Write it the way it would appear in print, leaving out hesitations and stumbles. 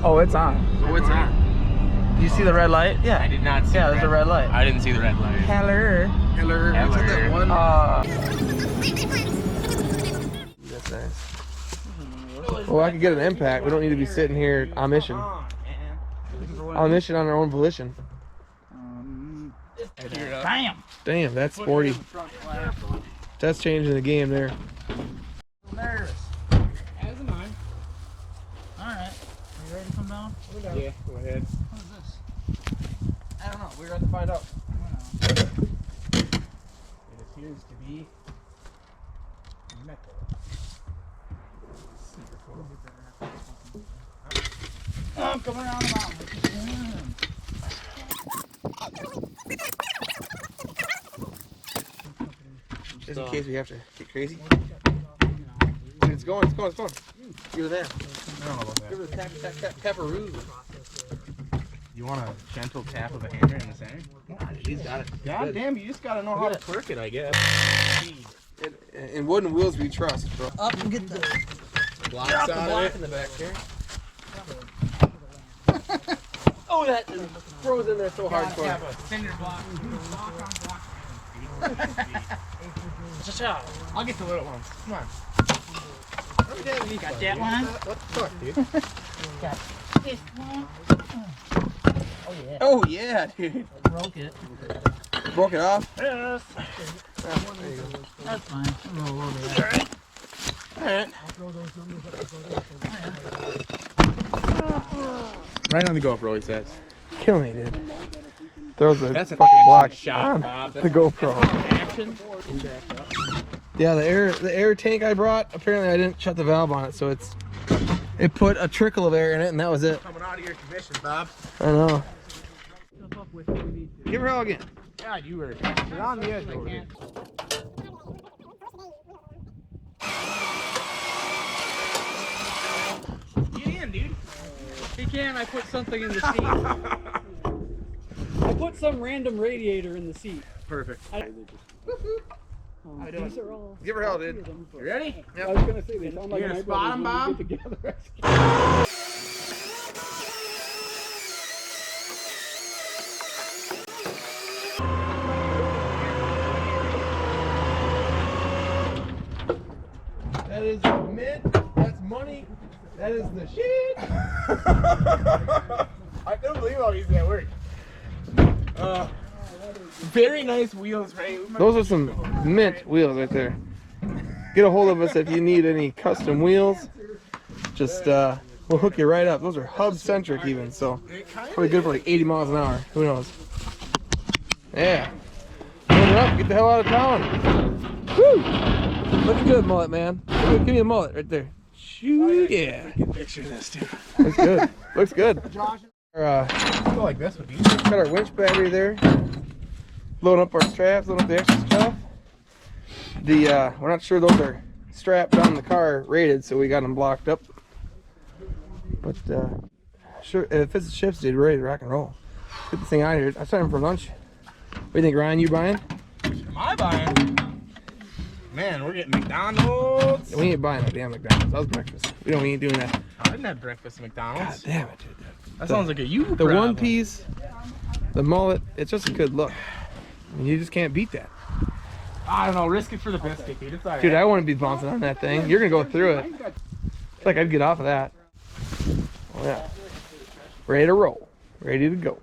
Oh, it's on. Oh, it's on. You see the red light? Yeah. I did not see. Yeah, there's a red light. I didn't see the red light. Hello. Hello. That one. That's nice. Well, I could get an impact. We don't need to be sitting here on mission. On mission on our own volition. Bam. Damn, that's sporty. That's changing the game there. Nervous. As am I. Alright. Are you ready to come down? Yeah, go ahead. What is this? I don't know. We're going to find out. It appears to be metal. Oh, come around the mountain. Just in case we have to get crazy. It's going, it's going, it's going. Give it there. I don't know about that. Give it a tap, tap, tap, tap-a-roo. You want a gentle tap of a hammer in the center? He's got it. God damn, you just gotta know how to twerk it, I guess. In wooden wheels we trust, bro. Up and get the Blocks out of it. In the back here. Oh, that Froze in there so hardcore. Have a cinder block. I'll get the little ones. Come on. got that one. What the fuck, dude? Got this one. Oh yeah. Oh yeah, dude. Broke it. Broke it off? Yes. There you go. That's fine. I'm gonna load it. Alright. Alright. Right on the GoPro, he says. Kill me, dude. Throws the That's a fucking block shot, on Bob. the GoPro. Action. Yeah, the air tank I brought, apparently I didn't shut the valve on it, so it put a trickle of air in it and that was it. Coming out of your commission, Bob. I know. Give her hell again. God, you were on the edge over here. Get in, dude. He can. I put something in the seat. I put some random radiator in the seat. Perfect. These are all. Give her hell, dude. You ready? I was gonna say they sound like You gonna my spot 'em, brothers when Bob? we get together. That is mint. That's money. That is the shit. I couldn't believe how easy that worked. Very nice wheels, right? Those are some mint wheels right there. Get a hold of us if you need any custom wheels. Just we'll hook you right up. Those are hub centric even, so probably good for like 80 miles an hour. Who knows? Yeah. Load it up. Get the hell out of town. Woo! Looks good, mullet man. Give me a mullet right there. Shoot, yeah. Picture this, dude. Looks good. Looks good. Our, Go like this would be. got our winch battery there. Loading up our straps, loading up the extra stuff. We're not sure those are strapped on the car rated, so we got them blocked up. But sure, if it's shifts, dude, we're ready to rock and roll. Get this thing out of here. I started for lunch. What do you think, Ryan? You buying? Am I buying? Man, we're getting McDonald's. We ain't buying a damn McDonald's. That was breakfast. We don't ain't doing that. I didn't have breakfast at God McDonald's. damn it, dude. That sounds like a you The problem. one piece, the mullet, it's just a good look. I mean, you just can't beat that. I don't know. Risk it for the biscuit, dude. It's all right. Dude, I want to be bouncing on that thing. You're going to go through it. I feel like I'd get off of that. Oh, yeah. Ready to roll. Ready to go.